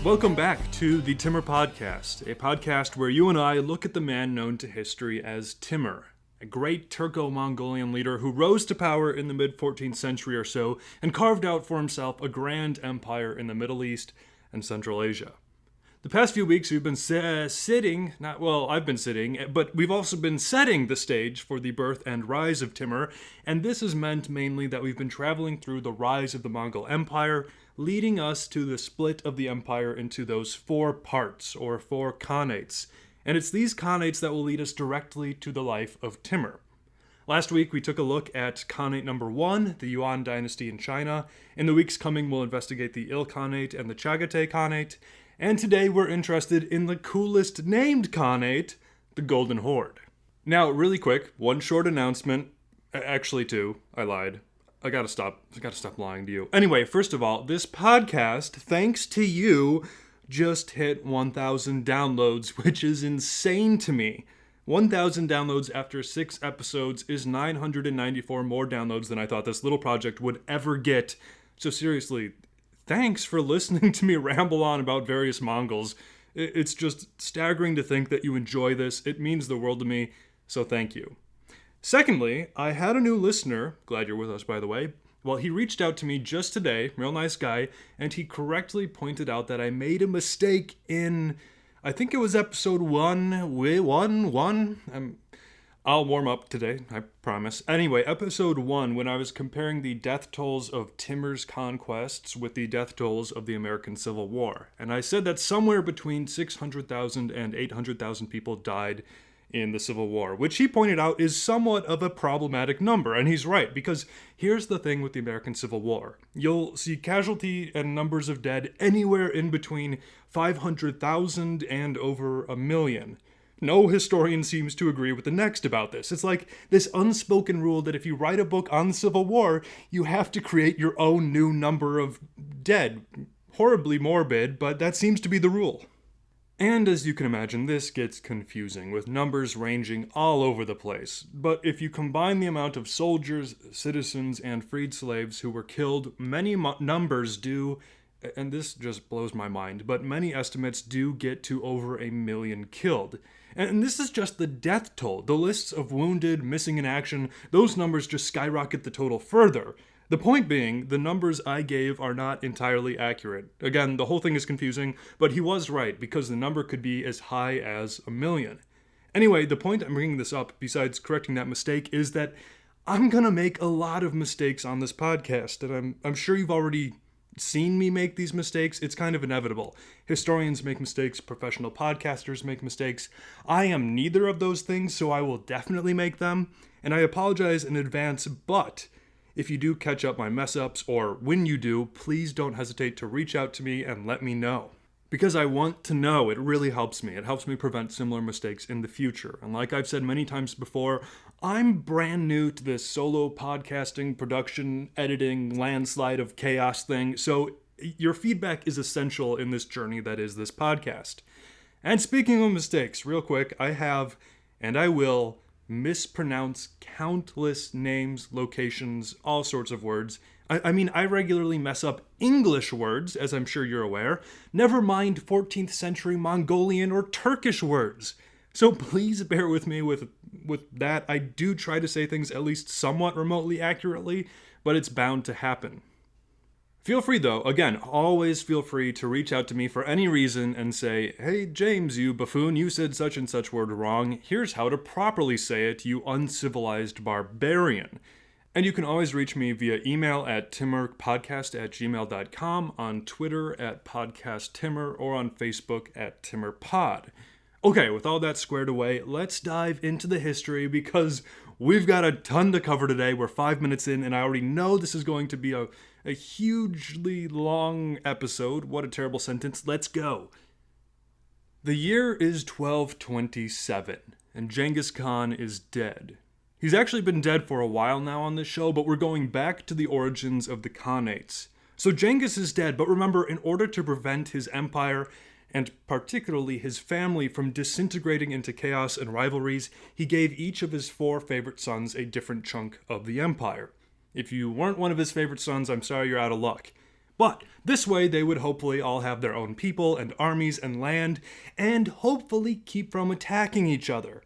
Welcome back to the Timur Podcast, a podcast where you and I look at the man known to history as Timur, a great Turco-Mongolian leader who rose to power in the mid-14th century or so and carved out for himself a grand empire in the Middle East and Central Asia. The past few weeks we've been I've been sitting, but we've also been setting the stage for the birth and rise of Timur, and this has meant mainly that we've been traveling through the rise of the Mongol Empire, leading us to the split of the empire into those four parts, or four khanates. And it's these khanates that will lead us directly to the life of Timur. Last week we took a look at Khanate number 1, the Yuan dynasty in China. In the weeks coming we'll investigate the Il Khanate and the Chagatai Khanate. And today we're interested in the coolest named Khanate, the Golden Horde. Now, really quick, one short announcement. Actually two, I lied. I gotta stop lying to you. Anyway, first of all, this podcast, thanks to you, just hit 1,000 downloads, which is insane to me. 1,000 downloads after 6 episodes is 994 more downloads than I thought this little project would ever get. So seriously, thanks for listening to me ramble on about various Mongols. It's just staggering to think that you enjoy this. It means the world to me, so thank you. Secondly, I had a new listener, glad you're with us by the way. Well, he reached out to me just today, real nice guy, and he correctly pointed out that I made a mistake in, I think it was episode 1. I'll warm up today, I promise. Anyway, episode 1, when I was comparing the death tolls of Timur's conquests with the death tolls of the American Civil War. And I said that somewhere between 600,000 and 800,000 people died in the Civil War, which he pointed out is somewhat of a problematic number. And he's right, because here's the thing with the American Civil War. You'll see casualty and numbers of dead anywhere in between 500,000 and over 1 million. No historian seems to agree with the next about this. It's like this unspoken rule that if you write a book on the Civil War, you have to create your own new number of dead. Horribly morbid, but that seems to be the rule. And as you can imagine, this gets confusing, with numbers ranging all over the place. But if you combine the amount of soldiers, citizens, and freed slaves who were killed, many numbers do, and this just blows my mind, but many estimates do get to over 1 million killed. And this is just the death toll. The lists of wounded, missing in action, those numbers just skyrocket the total further. The point being, the numbers I gave are not entirely accurate. Again, the whole thing is confusing, but he was right, because the number could be as high as 1 million. Anyway, the point I'm bringing this up, besides correcting that mistake, is that I'm gonna make a lot of mistakes on this podcast, and I'm sure you've already seen me make these mistakes. It's kind of inevitable. Historians make mistakes, professional podcasters make mistakes. I am neither of those things, so I will definitely make them, and I apologize in advance, but if you do catch up my mess-ups, or when you do, please don't hesitate to reach out to me and let me know. Because I want to know. It really helps me. It helps me prevent similar mistakes in the future. And like I've said many times before, I'm brand new to this solo podcasting, production, editing, landslide of chaos thing, so your feedback is essential in this journey that is this podcast. And speaking of mistakes, real quick, I have, and I will, mispronounce countless names, locations, all sorts of words. I mean, I regularly mess up English words, as I'm sure you're aware, never mind 14th century Mongolian or Turkish words. So please bear with me with that. I do try to say things at least somewhat remotely accurately, but it's bound to happen. Feel free though, again, always feel free to reach out to me for any reason and say, "Hey James, you buffoon, you said such and such word wrong. Here's how to properly say it, you uncivilized barbarian." And you can always reach me via email at timurpodcast@gmail.com, on Twitter at podcasttimur, or on Facebook at timurpod. Okay, with all that squared away, let's dive into the history, because we've got a ton to cover today. We're 5 minutes in, and I already know this is going to be a hugely long episode. What a terrible sentence. Let's go. The year is 1227, and Genghis Khan is dead. He's actually been dead for a while now on this show, but we're going back to the origins of the Khanates. So Genghis is dead, but remember, in order to prevent his empire, and particularly his family, from disintegrating into chaos and rivalries, he gave each of his 4 favorite sons a different chunk of the empire. If you weren't one of his favorite sons, I'm sorry, you're out of luck. But this way, they would hopefully all have their own people and armies and land, and hopefully keep from attacking each other.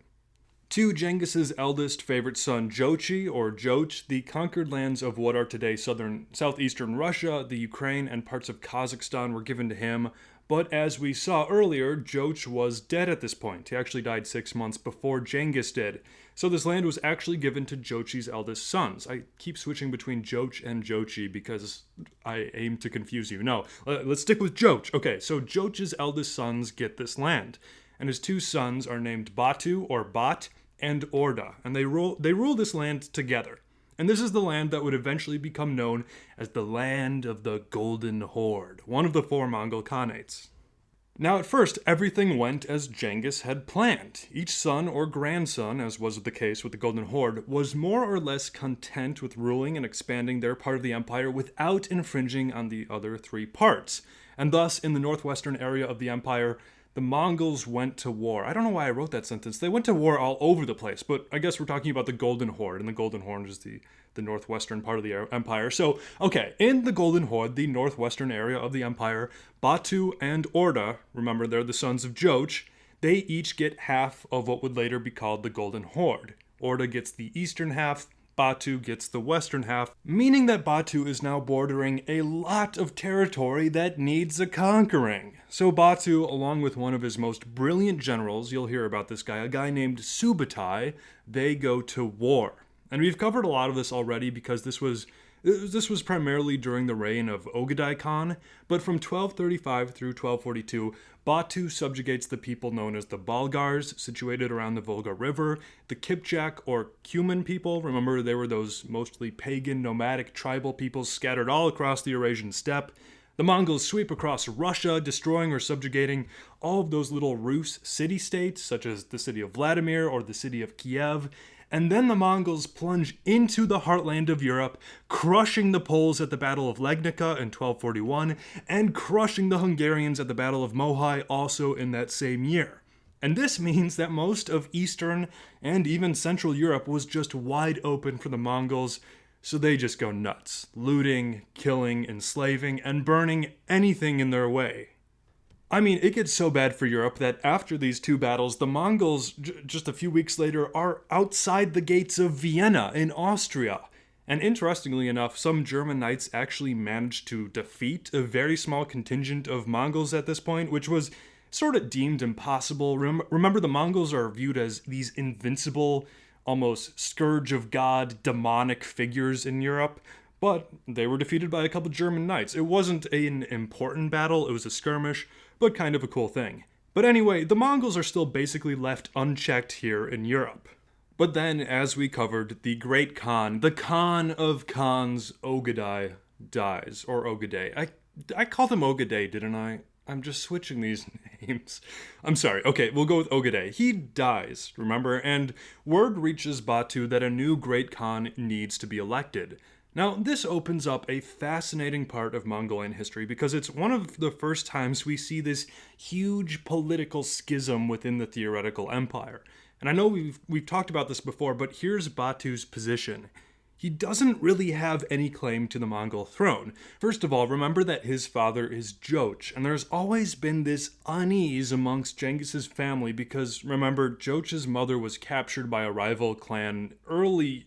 To Genghis's eldest favorite son, Jochi, or Joch, the conquered lands of what are today southeastern Russia, the Ukraine, and parts of Kazakhstan were given to him. But as we saw earlier, Joch was dead at this point. He actually died 6 months before Genghis did. So this land was actually given to Jochi's eldest sons. I keep switching between Joch and Jochi because I aim to confuse you. No, let's stick with Joch. Okay, so Joch's eldest sons get this land. And his 2 sons are named Batu, or Bat, and Orda, and they rule this land together. And this is the land that would eventually become known as the Land of the Golden Horde, one of the 4 Mongol Khanates. Now at first, everything went as Genghis had planned. Each son or grandson, as was the case with the Golden Horde, was more or less content with ruling and expanding their part of the empire without infringing on the other 3 parts. And thus, in the northwestern area of the empire, the Mongols went to war. I don't know why I wrote that sentence. They went to war all over the place, but I guess we're talking about the Golden Horde, and the Golden Horde is the northwestern part of the empire. So, okay, in the Golden Horde, the northwestern area of the empire, Batu and Orda, remember they're the sons of Joch, they each get half of what would later be called the Golden Horde. Orda gets the eastern half, Batu gets the western half, meaning that Batu is now bordering a lot of territory that needs a conquering. So Batu, along with one of his most brilliant generals, you'll hear about this guy, a guy named Subutai, they go to war. And we've covered a lot of this already because this was primarily during the reign of Ogedai Khan, but from 1235 through 1242, Batu subjugates the people known as the Bulgars, situated around the Volga River, the Kipchak or Cuman people. Remember, they were those mostly pagan, nomadic, tribal peoples scattered all across the Eurasian steppe. The Mongols sweep across Russia, destroying or subjugating all of those little Rus city-states, such as the city of Vladimir or the city of Kiev. And then the Mongols plunge into the heartland of Europe, crushing the Poles at the Battle of Legnica in 1241, and crushing the Hungarians at the Battle of Mohai also in that same year. And this means that most of Eastern and even Central Europe was just wide open for the Mongols, so they just go nuts, looting, killing, enslaving, and burning anything in their way. I mean, it gets so bad for Europe that after these 2 battles, the Mongols, just a few weeks later, are outside the gates of Vienna in Austria. And interestingly enough, some German knights actually managed to defeat a very small contingent of Mongols at this point, which was sort of deemed impossible. Remember, the Mongols are viewed as these invincible, almost scourge of God, demonic figures in Europe. But they were defeated by a couple German knights. It wasn't an important battle, it was a skirmish, but kind of a cool thing. But anyway, the Mongols are still basically left unchecked here in Europe. But then, as we covered, the great Khan, the Khan of Khans, Ogedai, dies. Or Ogedai. I called him Ogedai, didn't I? I'm just switching these names. I'm sorry. Okay, we'll go with Ogedai. He dies, remember? And word reaches Batu that a new great Khan needs to be elected. Now, this opens up a fascinating part of Mongolian history because it's one of the first times we see this huge political schism within the theoretical empire. And I know we've talked about this before, but here's Batu's position. He doesn't really have any claim to the Mongol throne. First of all, remember that his father is Joch, and there's always been this unease amongst Genghis's family because, remember, Joch's mother was captured by a rival clan early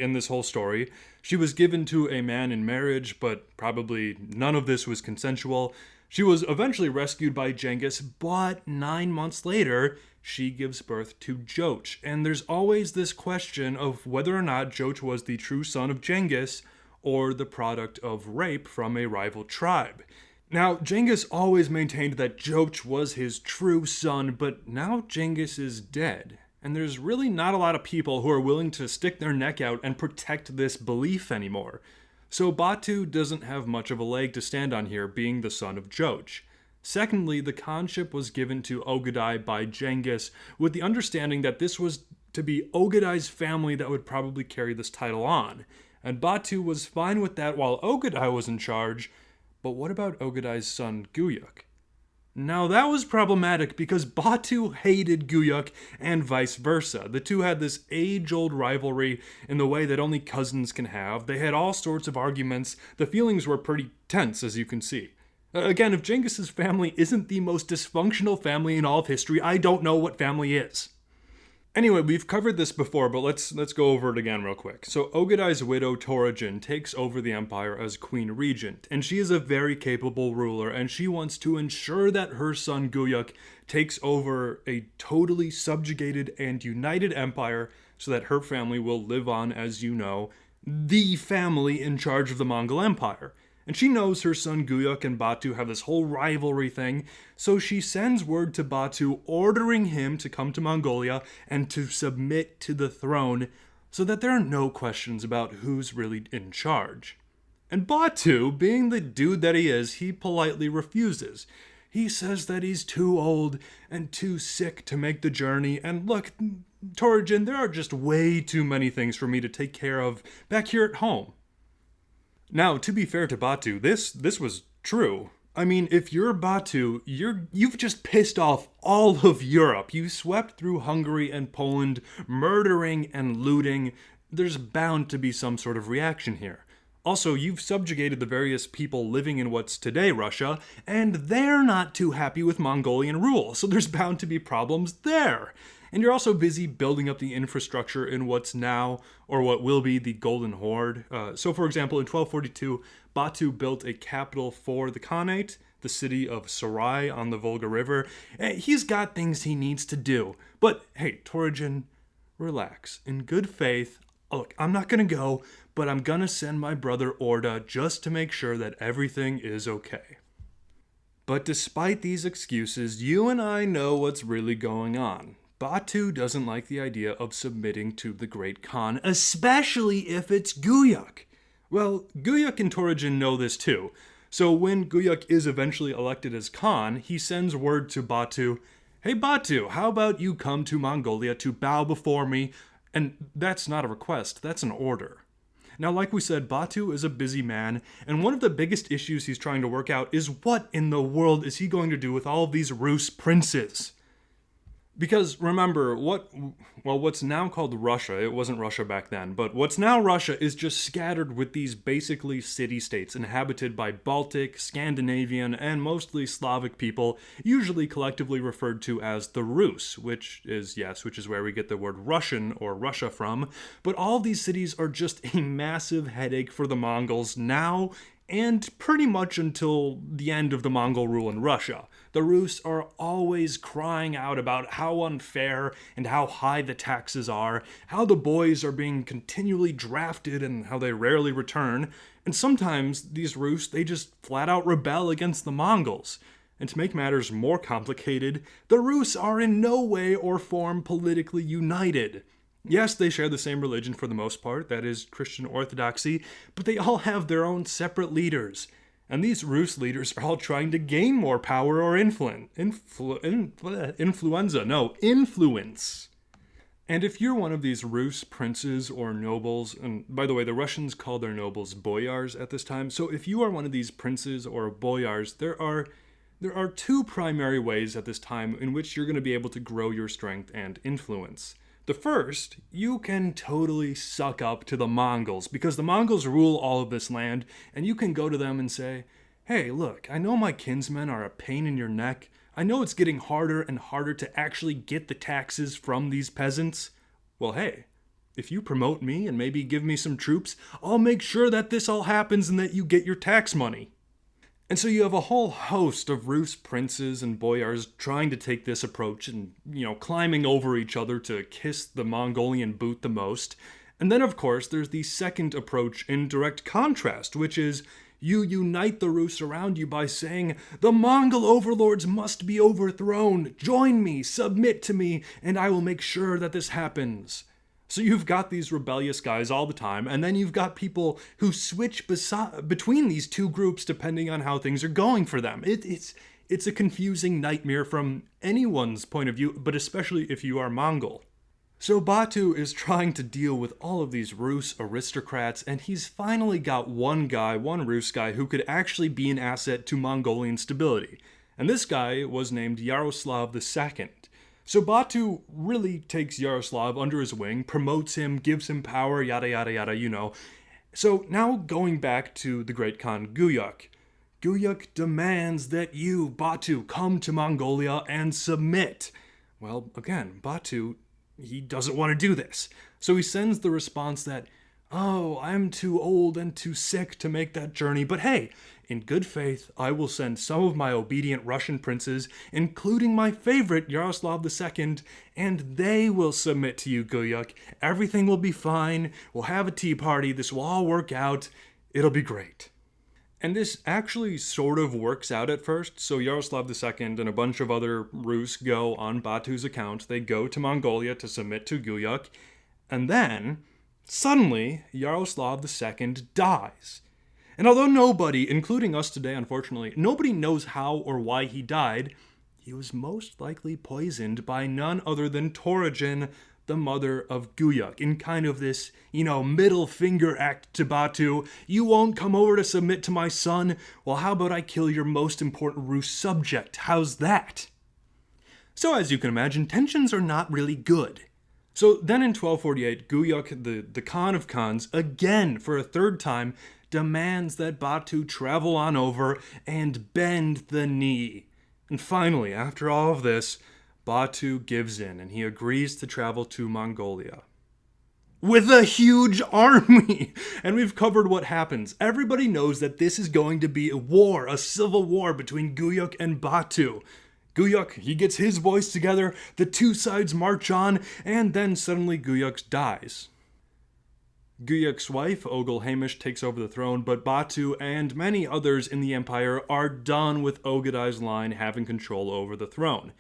in this whole story. She was given to a man in marriage, but probably none of this was consensual. She was eventually rescued by Genghis, but 9 months later, she gives birth to Joch. And there's always this question of whether or not Joch was the true son of Genghis or the product of rape from a rival tribe. Now, Genghis always maintained that Joch was his true son, but now Genghis is dead. And there's really not a lot of people who are willing to stick their neck out and protect this belief anymore. So Batu doesn't have much of a leg to stand on here, being the son of Joch. Secondly, the khanship was given to Ogedai by Genghis with the understanding that this was to be Ogedai's family that would probably carry this title on. And Batu was fine with that while Ogedai was in charge, but what about Ogedai's son Guyuk? Now that was problematic because Batu hated Guyuk and vice versa. The two had this age-old rivalry in the way that only cousins can have. They had all sorts of arguments. The feelings were pretty tense, as you can see. Again, if Genghis's family isn't the most dysfunctional family in all of history, I don't know what family is. Anyway, we've covered this before, but let's go over it again real quick. So Ogedai's widow Torajin takes over the empire as queen regent, and she is a very capable ruler, and she wants to ensure that her son Guyuk takes over a totally subjugated and united empire so that her family will live on as, you know, the family in charge of the Mongol Empire. And she knows her son Guyuk and Batu have this whole rivalry thing, so she sends word to Batu ordering him to come to Mongolia and to submit to the throne so that there are no questions about who's really in charge. And Batu, being the dude that he is, he politely refuses. He says that he's too old and too sick to make the journey, and look, Torajin, there are just way too many things for me to take care of back here at home. Now, to be fair to Batu, this was true. I mean, if you're Batu, you've just pissed off all of Europe. You swept through Hungary and Poland, murdering and looting. There's bound to be some sort of reaction here. Also, you've subjugated the various people living in what's today Russia, and they're not too happy with Mongolian rule, so there's bound to be problems there. And you're also busy building up the infrastructure in what's now, or what will be, the Golden Horde. So, for example, in 1242, Batu built a capital for the Khanate, the city of Sarai on the Volga River. He's got things he needs to do. But, hey, Torajin, relax. In good faith, look, I'm not gonna go, but I'm gonna send my brother Orda just to make sure that everything is okay. But despite these excuses, you and I know what's really going on. Batu doesn't like the idea of submitting to the Great Khan, especially if it's Guyuk. Well, Guyuk and Torajin know this too. So when Guyuk is eventually elected as Khan, he sends word to Batu, "Hey Batu, how about you come to Mongolia to bow before me?" And that's not a request, that's an order. Now, like we said, Batu is a busy man, and one of the biggest issues he's trying to work out is what in the world is he going to do with all of these Rus princes? Because remember, what's now called Russia, it wasn't Russia back then, but what's now Russia is just scattered with these basically city-states inhabited by Baltic, Scandinavian, and mostly Slavic people, usually collectively referred to as the Rus, which is where we get the word Russian or Russia from. But all these cities are just a massive headache for the Mongols now and pretty much until the end of the Mongol rule in Russia. The Rus are always crying out about how unfair and how high the taxes are, how the boys are being continually drafted and how they rarely return, and sometimes these Rus, they just flat out rebel against the Mongols. And to make matters more complicated, the Rus are in no way or form politically united. Yes, they share the same religion for the most part, that is Christian Orthodoxy, but they all have their own separate leaders. And these Rus leaders are all trying to gain more power or influence. And if you're one of these Rus princes or nobles, and by the way, the Russians call their nobles boyars at this time, so if you are one of these princes or boyars, there are two primary ways at this time in which you're going to be able to grow your strength and influence. The first, you can totally suck up to the Mongols, because the Mongols rule all of this land, and you can go to them and say, "Hey, look, I know my kinsmen are a pain in your neck. I know it's getting harder and harder to actually get the taxes from these peasants. Well, hey, if you promote me and maybe give me some troops, I'll make sure that this all happens and that you get your tax money." And so you have a whole host of Rus princes and boyars trying to take this approach and, climbing over each other to kiss the Mongolian boot the most. And then, of course, there's the second approach in direct contrast, which is you unite the Rus around you by saying, "The Mongol overlords must be overthrown. Join me, submit to me, and I will make sure that this happens." So you've got these rebellious guys all the time, and then you've got people who switch between these two groups depending on how things are going for them. It's a confusing nightmare from anyone's point of view, but especially if you are Mongol. So Batu is trying to deal with all of these Rus aristocrats, and he's finally got one Rus guy who could actually be an asset to Mongolian stability. And this guy was named Yaroslav II. So Batu really takes Yaroslav under his wing, promotes him, gives him power, yada yada yada, you know. So now going back to the great Khan Guyuk. Guyuk demands that you, Batu, come to Mongolia and submit. Well, again, Batu, he doesn't want to do this. So he sends the response that, oh, I'm too old and too sick to make that journey, but hey, in good faith, I will send some of my obedient Russian princes, including my favorite Yaroslav II, and they will submit to you, Guyuk. Everything will be fine. We'll have a tea party. This will all work out. It'll be great. And this actually sort of works out at first. So Yaroslav II and a bunch of other Rus go on Batu's account. They go to Mongolia to submit to Guyuk. And then, suddenly, Yaroslav II dies. And although nobody, including us today, unfortunately, nobody knows how or why he died, he was most likely poisoned by none other than Toragin, the mother of Guyuk, in kind of this, middle finger act to Batu. You won't come over to submit to my son? Well, how about I kill your most important Rus subject? How's that? So as you can imagine, tensions are not really good. So then in 1248, Guyuk, the Khan of Khans, again, for a third time, demands that Batu travel on over and bend the knee. And finally, after all of this, Batu gives in and he agrees to travel to Mongolia. With a huge army! And we've covered what happens. Everybody knows that this is going to be a war, a civil war between Guyuk and Batu. Guyuk, he gets his boys together, the two sides march on, and then suddenly Guyuk dies. Guyuk's wife, Oghul Hamish, takes over the throne, but Batu and many others in the empire are done with Ogedai's line having control over the throne.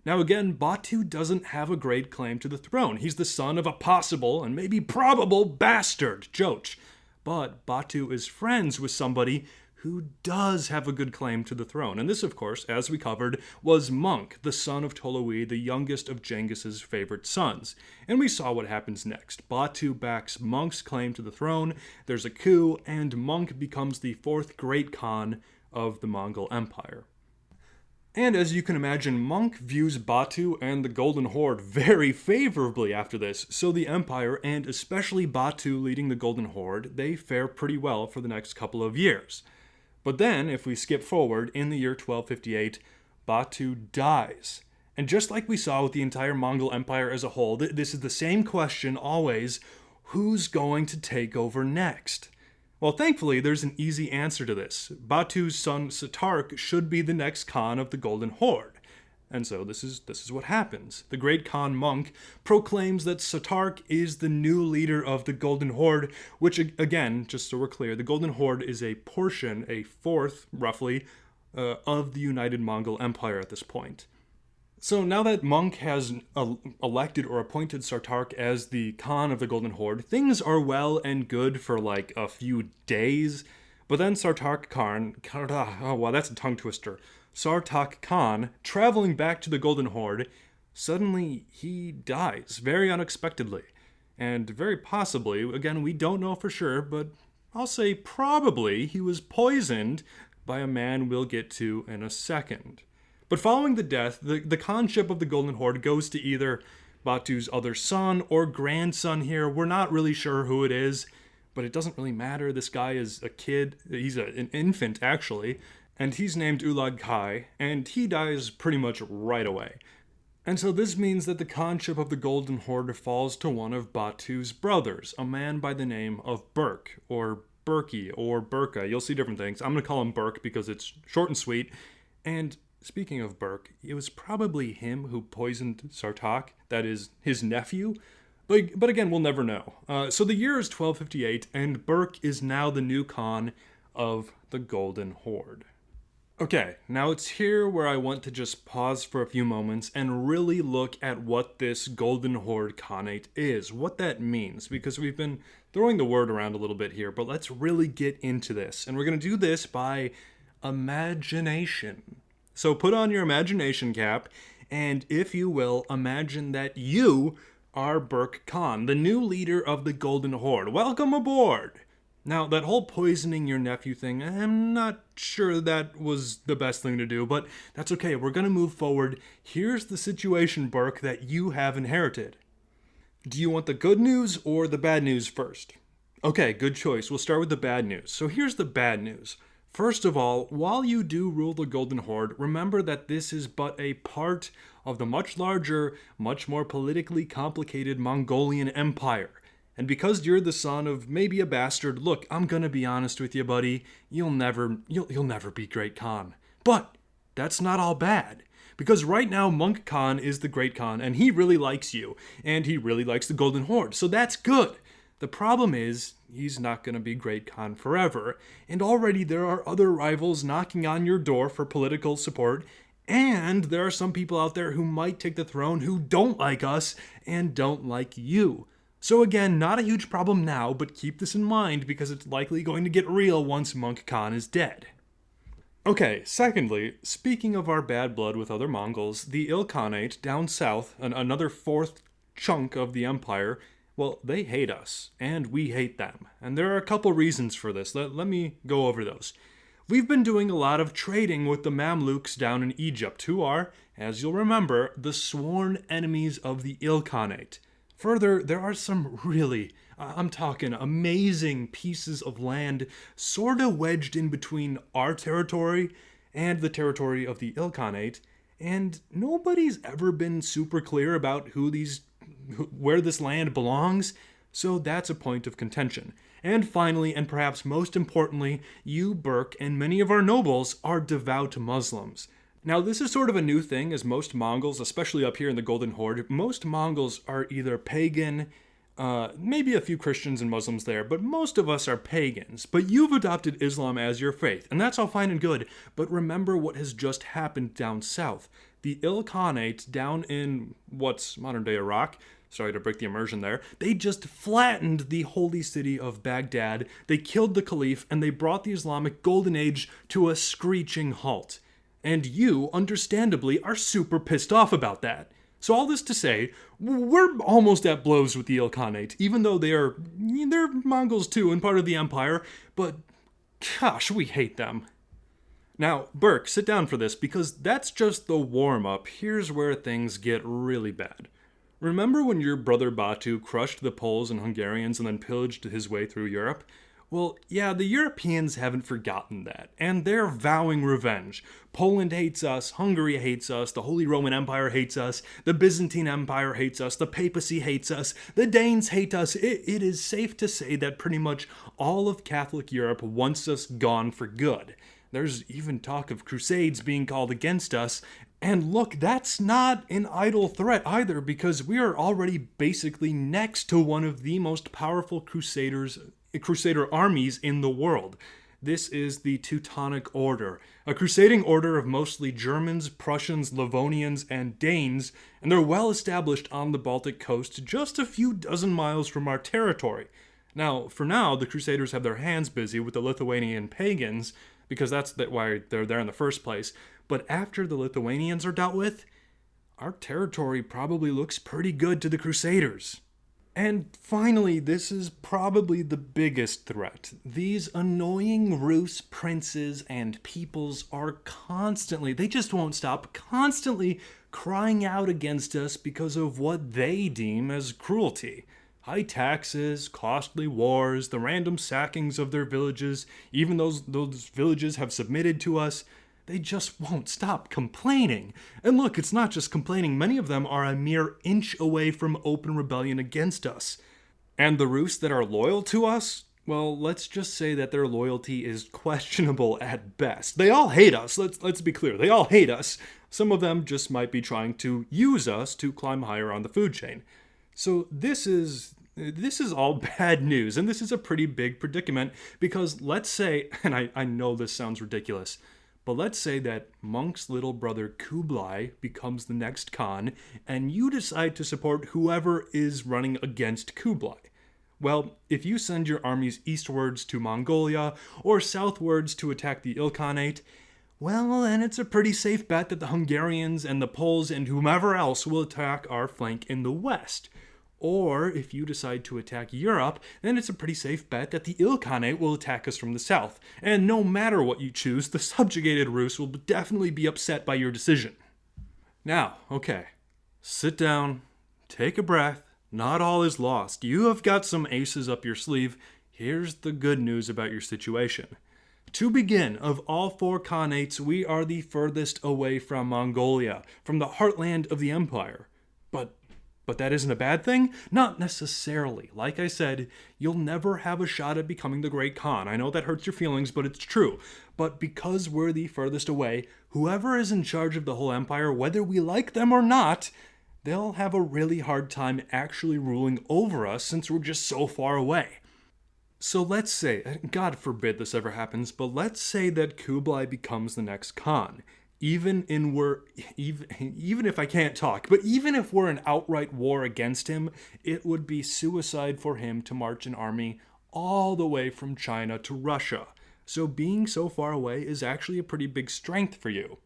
Now again, Batu doesn't have a great claim to the throne. He's the son of a possible, and maybe probable, bastard, Joch. But Batu is friends with somebody who does have a good claim to the throne. And this, of course, as we covered, was Monk, the son of Tolui, the youngest of Genghis's favorite sons. And we saw what happens next. Batu backs Monk's claim to the throne, there's a coup, and Monk becomes the fourth great Khan of the Mongol Empire. And as you can imagine, Monk views Batu and the Golden Horde very favorably after this, so the Empire, and especially Batu leading the Golden Horde, they fare pretty well for the next couple of years. But then, if we skip forward, in the year 1258, Batu dies. And just like we saw with the entire Mongol Empire as a whole, this is the same question always, who's going to take over next? Well, thankfully, there's an easy answer to this. Batu's son Satark should be the next Khan of the Golden Horde. And so this is what happens. The great Khan Monk proclaims that Satark is the new leader of the Golden Horde, which, again, just so we're clear, the Golden Horde is a portion, a fourth, roughly, of the United Mongol Empire at this point. So now that Monk has elected or appointed Satark as the Khan of the Golden Horde, things are well and good for like a few days, but then Sartak Khan, oh wow, that's a tongue twister, Sartak Khan, traveling back to the Golden Horde, suddenly he dies, very unexpectedly. And very possibly, again, we don't know for sure, but I'll say probably he was poisoned by a man we'll get to in a second. But following the death, the Khanship of the Golden Horde goes to either Batu's other son or grandson here. We're not really sure who it is, but it doesn't really matter. This guy is a kid. He's an infant, actually, and he's named Ulag Kai, and he dies pretty much right away. And so this means that the Khanship of the Golden Horde falls to one of Batu's brothers, a man by the name of Burke, or Berkey, or Burka. You'll see different things. I'm going to call him Burke because it's short and sweet. And speaking of Burke, it was probably him who poisoned Sartak, that is, his nephew. But again, we'll never know. So the year is 1258, and Burke is now the new Khan of the Golden Horde. Okay, now it's here where I want to just pause for a few moments and really look at what this Golden Horde Khanate is, what that means, because we've been throwing the word around a little bit here, but let's really get into this. And we're going to do this by imagination. So put on your imagination cap, and if you will, imagine that you are Burke Khan, the new leader of the Golden Horde. Welcome aboard! Now, that whole poisoning your nephew thing, I'm not sure that was the best thing to do, but that's okay. We're going to move forward. Here's the situation, Burke, that you have inherited. Do you want the good news or the bad news first? Okay, good choice. We'll start with the bad news. So here's the bad news. First of all, while you do rule the Golden Horde, remember that this is but a part of the much larger, much more politically complicated Mongolian Empire. And because you're the son of maybe a bastard, look, I'm gonna be honest with you, buddy, you'll never be Great Khan. But that's not all bad. Because right now, Monk Khan is the Great Khan, and he really likes you, and he really likes the Golden Horde, so that's good. The problem is, he's not going to be Great Khan forever, and already there are other rivals knocking on your door for political support, and there are some people out there who might take the throne who don't like us and don't like you. So again, not a huge problem now, but keep this in mind because it's likely going to get real once Monk Khan is dead. Okay, secondly, speaking of our bad blood with other Mongols, the Khanate down south, another fourth chunk of the empire, well, they hate us, and we hate them. And there are a couple reasons for this. Let me go over those. We've been doing a lot of trading with the Mamluks down in Egypt, who are, as you'll remember, the sworn enemies of the Khanate. Further, there are some really, I'm talking amazing pieces of land sorta wedged in between our territory and the territory of the Khanate, and nobody's ever been super clear about where this land belongs, so that's a point of contention. And finally, and perhaps most importantly, you, Burke, and many of our nobles are devout Muslims. Now, this is sort of a new thing, as most Mongols, especially up here in the Golden Horde, most Mongols are either pagan, maybe a few Christians and Muslims there, but most of us are pagans. But you've adopted Islam as your faith, and that's all fine and good, but remember what has just happened down south. The Khanate down in what's modern-day Iraq, sorry to break the immersion there, they just flattened the holy city of Baghdad, they killed the Caliph, and they brought the Islamic Golden Age to a screeching halt. And you, understandably, are super pissed off about that. So all this to say, we're almost at blows with the Khanate, even though they're Mongols too and part of the empire, but gosh, we hate them. Now, Burke, sit down for this, because that's just the warm-up. Here's where things get really bad. Remember when your brother Batu crushed the Poles and Hungarians and then pillaged his way through Europe? Well, yeah, the Europeans haven't forgotten that, and they're vowing revenge. Poland hates us, Hungary hates us, the Holy Roman Empire hates us, the Byzantine Empire hates us, the papacy hates us, the Danes hate us. It is safe to say that pretty much all of Catholic Europe wants us gone for good. There's even talk of crusades being called against us, and look, that's not an idle threat either, because we are already basically next to one of the most powerful crusader armies in the world. This is the Teutonic Order, a crusading order of mostly Germans, Prussians, Livonians, and Danes, and they're well established on the Baltic coast, just a few dozen miles from our territory. Now, for now, the Crusaders have their hands busy with the Lithuanian pagans, because that's why they're there in the first place. But after the Lithuanians are dealt with, our territory probably looks pretty good to the Crusaders. And finally, this is probably the biggest threat. These annoying Rus princes and peoples are they just won't stop, constantly crying out against us because of what they deem as cruelty. High taxes, costly wars, the random sackings of their villages, even those villages have submitted to us. They just won't stop complaining. And look, it's not just complaining. Many of them are a mere inch away from open rebellion against us. And the Rus that are loyal to us? Well, let's just say that their loyalty is questionable at best. They all hate us, let's be clear. They all hate us. Some of them just might be trying to use us to climb higher on the food chain. So this is all bad news, and this is a pretty big predicament, because let's say, and I know this sounds ridiculous, but let's say that Monk's little brother Kublai becomes the next Khan, and you decide to support whoever is running against Kublai. Well, if you send your armies eastwards to Mongolia, or southwards to attack the Khanate, well, then it's a pretty safe bet that the Hungarians and the Poles and whomever else will attack our flank in the west. Or if you decide to attack Europe, then it's a pretty safe bet that the Khanate will attack us from the south. And no matter what you choose, the subjugated Rus will definitely be upset by your decision. Now, okay, sit down, take a breath. Not all is lost. You have got some aces up your sleeve. Here's the good news about your situation. To begin, of all 4 Khanates, we are the furthest away from Mongolia, from the heartland of the empire. But that isn't a bad thing? Not necessarily. Like I said, you'll never have a shot at becoming the Great Khan. I know that hurts your feelings, but it's true. But because we're the furthest away, whoever is in charge of the whole empire, whether we like them or not, they'll have a really hard time actually ruling over us since we're just so far away. So let's say, God forbid this ever happens, but let's say that Kublai becomes the next Khan. Even if I can't talk, but even if we're in outright war against him, it would be suicide for him to march an army all the way from China to Russia. So being so far away is actually a pretty big strength for you.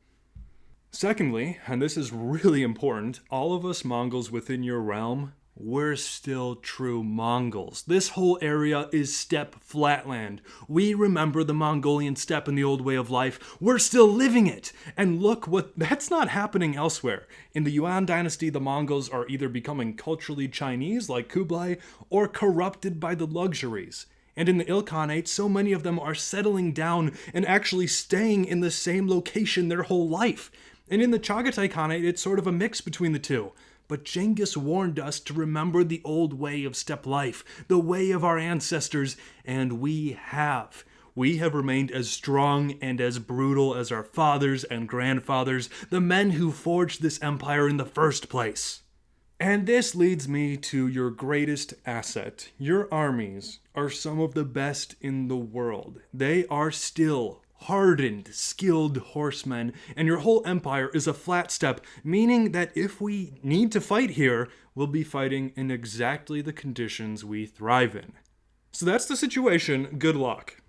Secondly, and this is really important, all of us Mongols within your realm, we're still true Mongols. This whole area is steppe flatland. We remember the Mongolian steppe and the old way of life. We're still living it. And look, that's not happening elsewhere. In the Yuan dynasty, the Mongols are either becoming culturally Chinese like Kublai or corrupted by the luxuries. And in the Khanate, so many of them are settling down and actually staying in the same location their whole life. And in the Chagatai Khanate, it's sort of a mix between the two. But Genghis warned us to remember the old way of steppe life, the way of our ancestors, and we have. We have remained as strong and as brutal as our fathers and grandfathers, the men who forged this empire in the first place. And this leads me to your greatest asset. Your armies are some of the best in the world. They are still hardened, skilled horsemen, and your whole empire is a flat steppe, meaning that if we need to fight here, we'll be fighting in exactly the conditions we thrive in. So that's the situation. Good luck.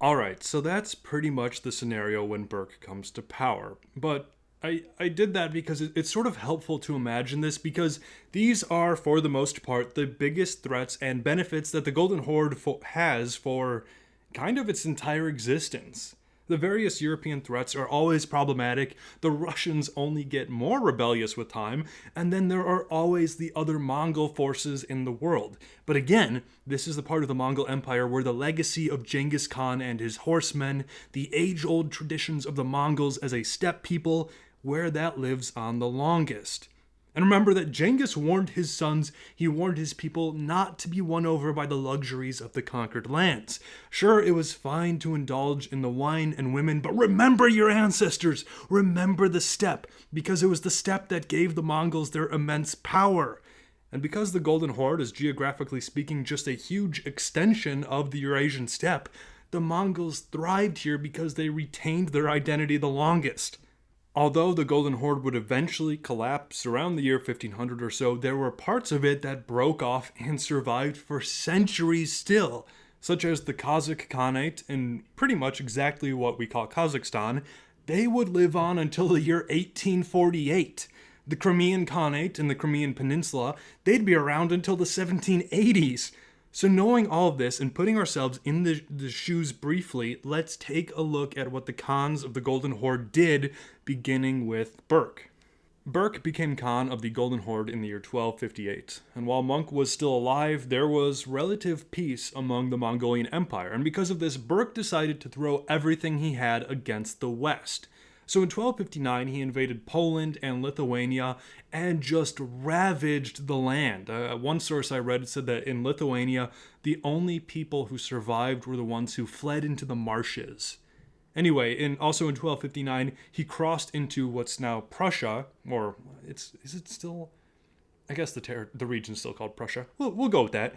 Alright, so that's pretty much the scenario when Berke comes to power. But I did that because it's sort of helpful to imagine this, because these are, for the most part, the biggest threats and benefits that the Golden Horde has for kind of its entire existence. The various European threats are always problematic, the Russians only get more rebellious with time, and then there are always the other Mongol forces in the world. But again, this is the part of the Mongol Empire where the legacy of Genghis Khan and his horsemen, the age-old traditions of the Mongols as a steppe people, where that lives on the longest. And remember that Genghis warned his sons, he warned his people not to be won over by the luxuries of the conquered lands. Sure, it was fine to indulge in the wine and women, but remember your ancestors! Remember the steppe, because it was the steppe that gave the Mongols their immense power. And because the Golden Horde is geographically speaking just a huge extension of the Eurasian steppe, the Mongols thrived here because they retained their identity the longest. Although the Golden Horde would eventually collapse around the year 1500 or so, there were parts of it that broke off and survived for centuries still, such as the Kazakh Khanate in pretty much exactly what we call Kazakhstan. They would live on until the year 1848. The Crimean Khanate in the Crimean Peninsula, they'd be around until the 1780s. So knowing all of this and putting ourselves in the shoes briefly, let's take a look at what the Khans of the Golden Horde did, beginning with Berke. Berke became Khan of the Golden Horde in the year 1258, and while Monk was still alive, there was relative peace among the Mongolian Empire, and because of this, Berke decided to throw everything he had against the West. So in 1259, he invaded Poland and Lithuania and just ravaged the land. One source I read said that in Lithuania, the only people who survived were the ones who fled into the marshes. Anyway, also in 1259, he crossed into what's now Prussia, or is it still? I guess the region's still called Prussia. We'll go with that.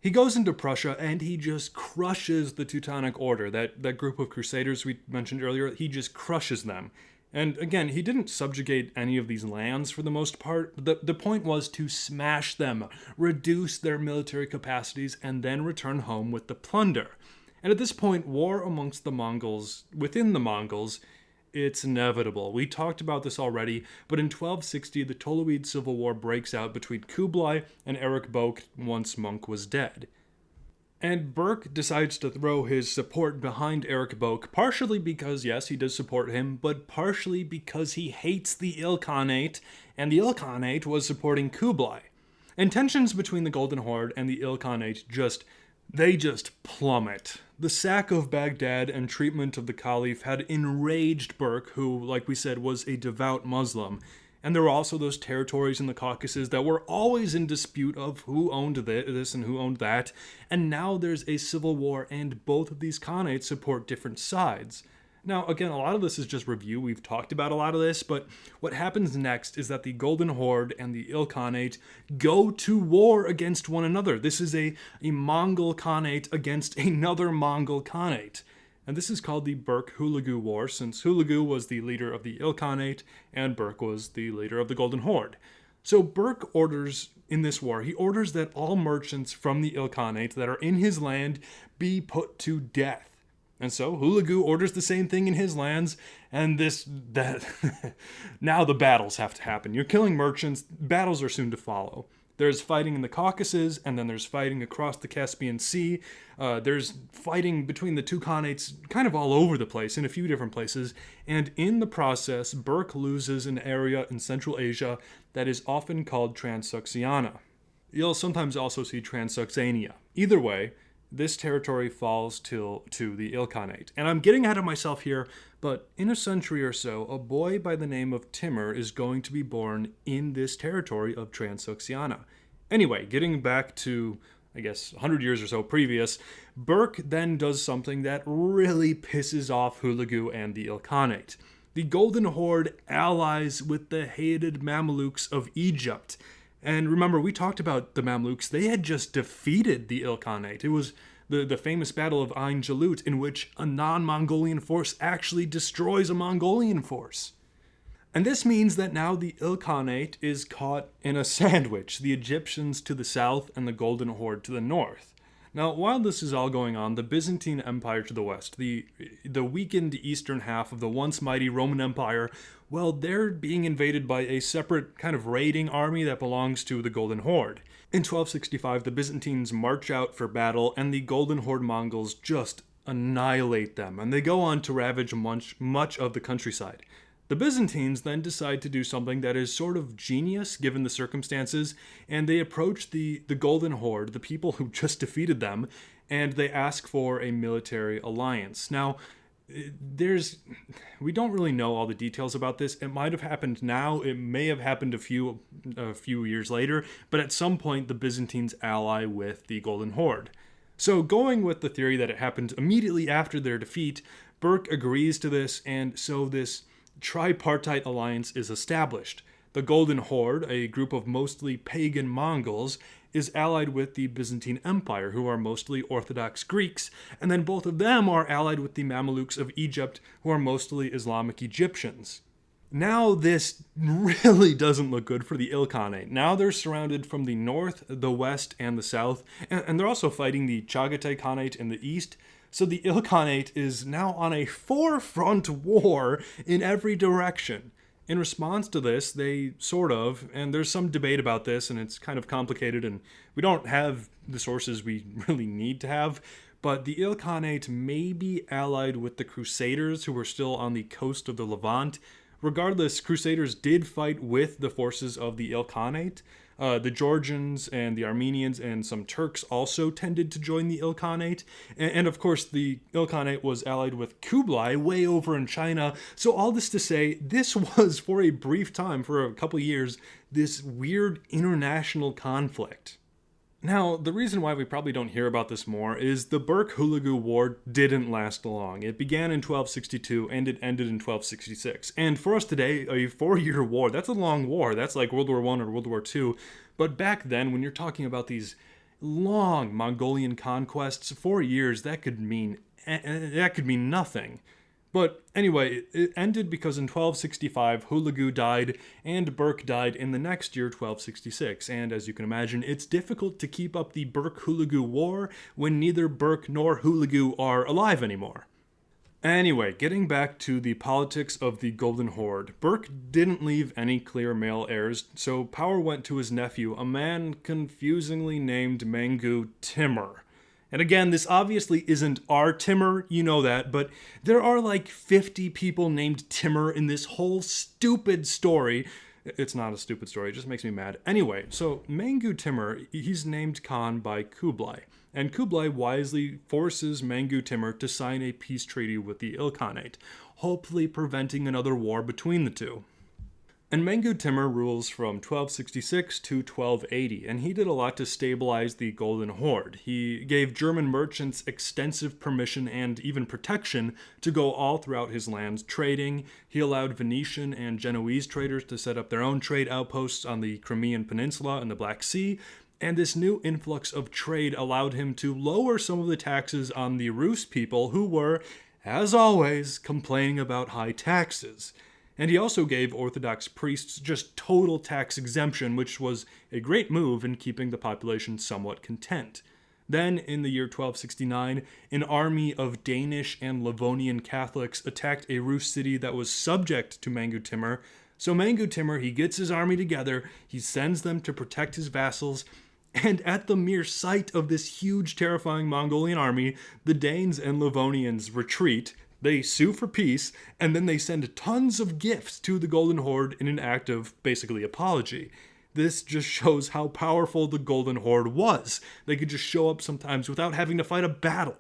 He goes into Prussia and he just crushes the Teutonic Order, that group of crusaders we mentioned earlier. He just crushes them. And again, he didn't subjugate any of these lands for the most part. The point was to smash them, reduce their military capacities, and then return home with the plunder. And at this point, war amongst the Mongols, within the Mongols, it's inevitable. We talked about this already, but in 1260, the Toluid civil war breaks out between Kublai and Erik Boke once Monk was dead. And Berke decides to throw his support behind Erik Boke, partially because, yes, he does support him, but partially because he hates the Ilkhanate, and the Ilkhanate was supporting Kublai. And tensions between the Golden Horde and the Ilkhanate just plummet. The sack of Baghdad and treatment of the Caliph had enraged Berke, who, like we said, was a devout Muslim. And there were also those territories in the Caucasus that were always in dispute of who owned this and who owned that. And now there's a civil war, and both of these khanates support different sides. Now, again, a lot of this is just review. We've talked about a lot of this, but what happens next is that the Golden Horde and the Ilkhanate go to war against one another. This is a Mongol Khanate against another Mongol Khanate. And this is called the Berke-Hulagu War, since Hulagu was the leader of the Ilkhanate and Berke was the leader of the Golden Horde. So Berke orders, in this war, he orders that all merchants from the Ilkhanate that are in his land be put to death. And so Hulagu orders the same thing in his lands, and now the battles have to happen. You're killing merchants, battles are soon to follow. There's fighting in the Caucasus, and then there's fighting across the Caspian Sea. There's fighting between the two khanates kind of all over the place, in a few different places. And in the process, Berke loses an area in Central Asia that is often called Transoxiana. You'll sometimes also see Transoxania. Either way, this territory falls to the Ilkhanate. And I'm getting ahead of myself here, but in a century or so, a boy by the name of Timur is going to be born in this territory of Transoxiana. Anyway, getting back to, I guess, 100 years or so previous, Berke then does something that really pisses off Hulagu and the Ilkhanate. The Golden Horde allies with the hated Mamelukes of Egypt. And remember, we talked about the Mamluks. They had just defeated the Ilkhanate. It was the famous Battle of Ain Jalut, in which a non-Mongolian force actually destroys a Mongolian force. And this means that now the Ilkhanate is caught in a sandwich, the Egyptians to the south and the Golden Horde to the north. Now, while this is all going on, the Byzantine Empire to the west, the weakened eastern half of the once mighty Roman Empire, well, they're being invaded by a separate kind of raiding army that belongs to the Golden Horde. In 1265, the Byzantines march out for battle, and the Golden Horde Mongols just annihilate them, and they go on to ravage much of the countryside. The Byzantines then decide to do something that is sort of genius given the circumstances, and they approach the Golden Horde, the people who just defeated them, and they ask for a military alliance. Now, we don't really know all the details about this. It might have happened now, it may have happened a few years later, but at some point the Byzantines ally with the Golden Horde. So going with the theory that it happened immediately after their defeat, Berke agrees to this, and so this tripartite alliance is established. The Golden Horde, a group of mostly pagan Mongols, is allied with the Byzantine Empire, who are mostly Orthodox Greeks, and then both of them are allied with the Mamelukes of Egypt, who are mostly Islamic Egyptians. Now this really doesn't look good for the Ilkhanate. Now they're surrounded from the north, the west, and the south, and they're also fighting the Chagatai Khanate in the east. So the Ilkhanate is now on a four-front war in every direction. In response to this, they and there's some debate about this, and it's kind of complicated, and we don't have the sources we really need to have, but the Ilkhanate may be allied with the Crusaders, who were still on the coast of the Levant. Regardless, Crusaders did fight with the forces of the Ilkhanate. The Georgians and the Armenians and some Turks also tended to join the Ilkhanate. And of course, the Ilkhanate was allied with Kublai way over in China. So all this to say, this was, for a brief time, for a couple years, this weird international conflict. Now, the reason why we probably don't hear about this more is the Berke-Hulagu War didn't last long. It began in 1262 and it ended in 1266. And for us today, a 4-year war, that's a long war. That's like World War I or World War II. But back then, when you're talking about these long Mongolian conquests, 4 years, that could mean nothing. But anyway, it ended because in 1265, Hulagu died, and Berke died in the next year, 1266. And as you can imagine, it's difficult to keep up the Berke-Hulagu War when neither Berke nor Hulagu are alive anymore. Anyway, getting back to the politics of the Golden Horde, Burke didn't leave any clear male heirs, so power went to his nephew, a man confusingly named Mengu Timur. And again, this obviously isn't our Timur, you know that, but there are like 50 people named Timur in this whole stupid story. It's not a stupid story, it just makes me mad. Anyway, so Mengu Timur, he's named Khan by Kublai. And Kublai wisely forces Mengu Timur to sign a peace treaty with the Khanate, hopefully preventing another war between the two. And Mengu Timur rules from 1266 to 1280, and he did a lot to stabilize the Golden Horde. He gave German merchants extensive permission and even protection to go all throughout his lands trading. He allowed Venetian and Genoese traders to set up their own trade outposts on the Crimean Peninsula and the Black Sea, and this new influx of trade allowed him to lower some of the taxes on the Rus people who were, as always, complaining about high taxes. And he also gave Orthodox priests just total tax exemption, which was a great move in keeping the population somewhat content. Then, in the year 1269, an army of Danish and Livonian Catholics attacked a Rus city that was subject to Mengu Timur. So Mengu Timur, he gets his army together, he sends them to protect his vassals, and at the mere sight of this huge, terrifying Mongolian army, the Danes and Livonians retreat. They sue for peace, and then they send tons of gifts to the Golden Horde in an act of, basically, apology. This just shows how powerful the Golden Horde was. They could just show up sometimes without having to fight a battle.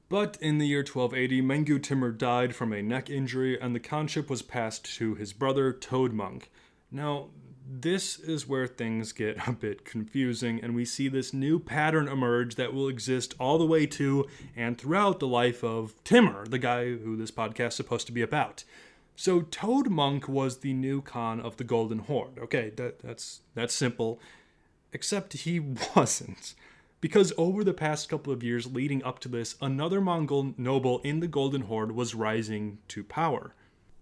But in the year 1280, Mengu Timur died from a neck injury, and the khanship was passed to his brother, Toadmonk. Now, this is where things get a bit confusing, and we see this new pattern emerge that will exist all the way to and throughout the life of Timur, the guy who this podcast is supposed to be about. So Toadmonk was the new Khan of the Golden Horde. Okay, that's simple, except he wasn't. Because over the past couple of years leading up to this, another Mongol noble in the Golden Horde was rising to power.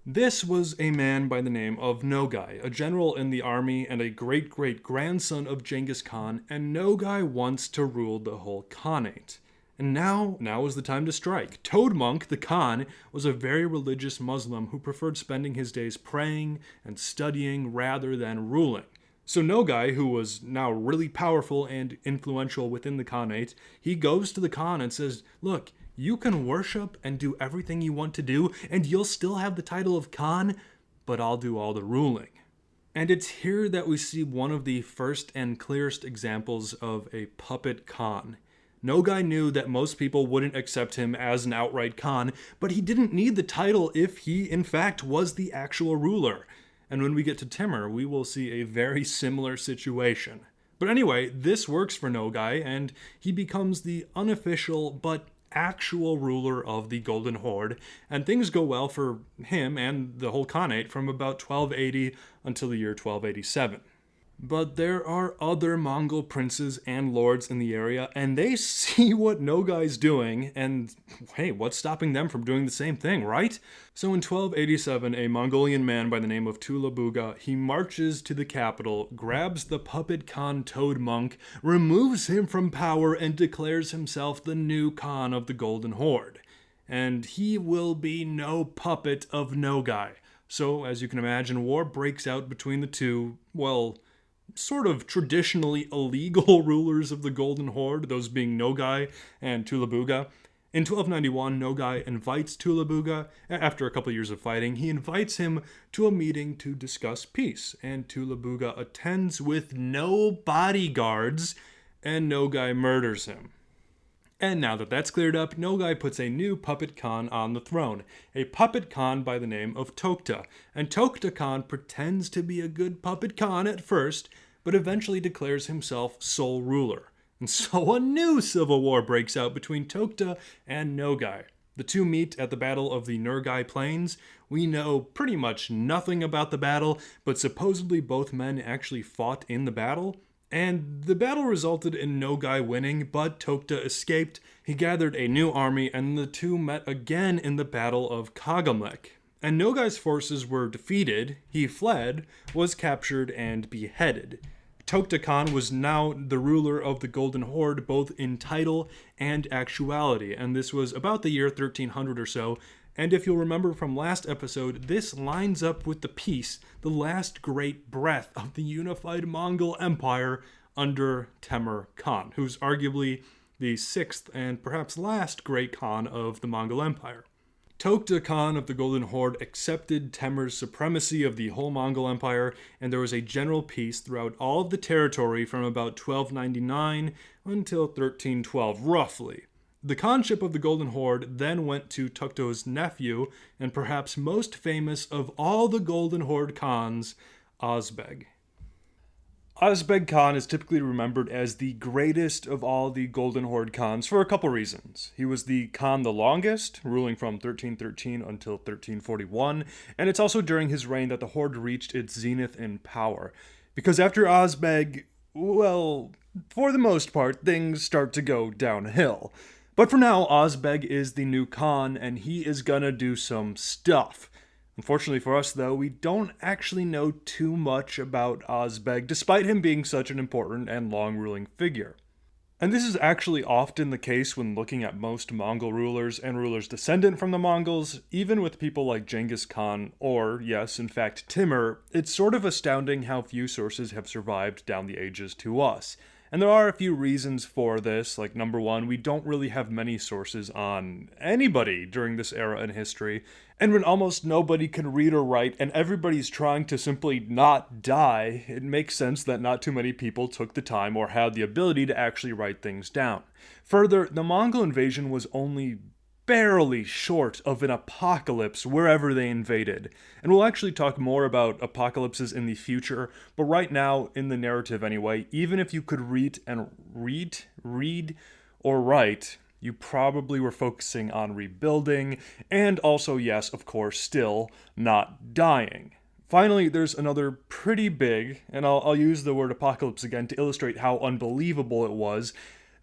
This was a man by the name of Nogai, a general in the army and a great-great-grandson of Genghis Khan, and Nogai wants to rule the whole Khanate. And now is the time to strike. Toadmonk, the Khan, was a very religious Muslim who preferred spending his days praying and studying rather than ruling. So Nogai, who was now really powerful and influential within the Khanate, he goes to the Khan and says, look, you can worship and do everything you want to do, and you'll still have the title of Khan, but I'll do all the ruling. And it's here that we see one of the first and clearest examples of a puppet Khan. Nogai knew that most people wouldn't accept him as an outright Khan, but he didn't need the title if he, in fact, was the actual ruler. And when we get to Timur, we will see a very similar situation. But anyway, this works for Nogai, and he becomes the unofficial but actual ruler of the Golden Horde, and things go well for him and the whole Khanate from about 1280 until the year 1287. But there are other Mongol princes and lords in the area, and they see what Nogai's doing, and hey, what's stopping them from doing the same thing, right? So in 1287, a Mongolian man by the name of Tulabuga, he marches to the capital, grabs the puppet Khan Toadmonk, removes him from power, and declares himself the new Khan of the Golden Horde. And he will be no puppet of Nogai. So, as you can imagine, war breaks out between the two, well, sort of traditionally illegal rulers of the Golden Horde, those being Nogai and Tulabuga. In 1291, Nogai invites Tulabuga, after a couple years of fighting, he invites him to a meeting to discuss peace, and Tulabuga attends with no bodyguards, and Nogai murders him. And now that that's cleared up, Nogai puts a new puppet Khan on the throne, a puppet Khan by the name of Tokhta. And Tokhta Khan pretends to be a good puppet Khan at first, but eventually declares himself sole ruler. And so a new civil war breaks out between Tokhta and Nogai. The two meet at the Battle of the Nurgai Plains. We know pretty much nothing about the battle, but supposedly both men actually fought in the battle. And the battle resulted in Nogai winning, but Tokhta escaped. He gathered a new army, and the two met again in the Battle of Kagamlek. And Nogai's forces were defeated, he fled, was captured, and beheaded. Tokhta Khan was now the ruler of the Golden Horde, both in title and actuality, and this was about the year 1300 or so, And if you'll remember from last episode, this lines up with the peace, the last great breath of the unified Mongol Empire under Timur Khan, who's arguably the sixth and perhaps last great Khan of the Mongol Empire. Tokta Khan of the Golden Horde accepted Timur's supremacy of the whole Mongol Empire, and there was a general peace throughout all of the territory from about 1299 until 1312, roughly. The Khanship of the Golden Horde then went to Tokto's nephew, and perhaps most famous of all the Golden Horde Khans, Ozbeg. Ozbeg Khan is typically remembered as the greatest of all the Golden Horde Khans for a couple reasons. He was the Khan the longest, ruling from 1313 until 1341, and it's also during his reign that the Horde reached its zenith in power. Because after Ozbeg, well, for the most part, things start to go downhill. But for now, Ozbeg is the new Khan, and he is gonna do some stuff. Unfortunately for us, though, we don't actually know too much about Ozbeg, despite him being such an important and long-ruling figure. And this is actually often the case when looking at most Mongol rulers and rulers descendant from the Mongols. Even with people like Genghis Khan, or, yes, in fact, Timur, it's sort of astounding how few sources have survived down the ages to us. And there are a few reasons for this, like number one, we don't really have many sources on anybody during this era in history, and when almost nobody can read or write and everybody's trying to simply not die, it makes sense that not too many people took the time or had the ability to actually write things down. Further, the Mongol invasion was only barely short of an apocalypse wherever they invaded. And we'll actually talk more about apocalypses in the future, but right now, in the narrative anyway, even if you could read or write, you probably were focusing on rebuilding, and also, yes, of course, still not dying. Finally, there's another pretty big, and I'll use the word apocalypse again to illustrate how unbelievable it was.